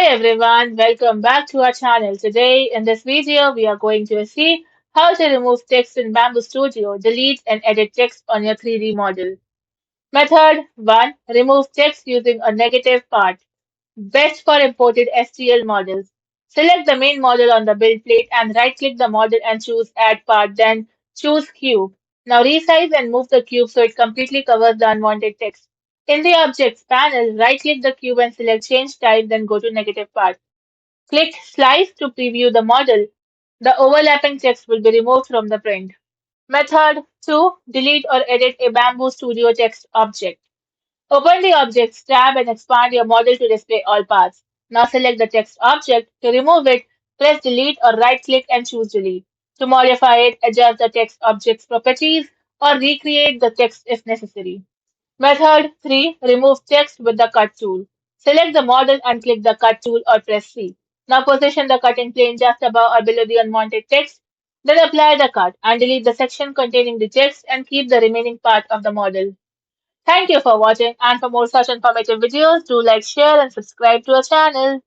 everyone, welcome back to our channel. Today in this video we are going to see how to remove text in Bambu Studio, delete and edit text on your 3D model. Method 1. Remove text using a negative part. Best for imported STL models. Select the main model on the build plate and right click the model and choose add part, then choose cube. Now resize and move the cube so it completely covers the unwanted text. In the Objects panel, right click the cube and select Change Type, then go to Negative Part. Click Slice to preview the model. The overlapping text will be removed from the print. Method 2. Delete or edit a Bamboo Studio text object. Open the Objects tab and expand your model to display all parts. Now select the text object. To remove it, press Delete or right-click and choose Delete. To modify it, adjust the text object's properties or recreate the text if necessary. Method 3. Remove text with the Cut tool. Select the model and click the Cut tool or press C. Now position the cutting plane just above or below the unwanted text. Then apply the cut and delete the section containing the text and keep the remaining part of the model. Thank you for watching, and for more such informative videos, do like, share and subscribe to our channel.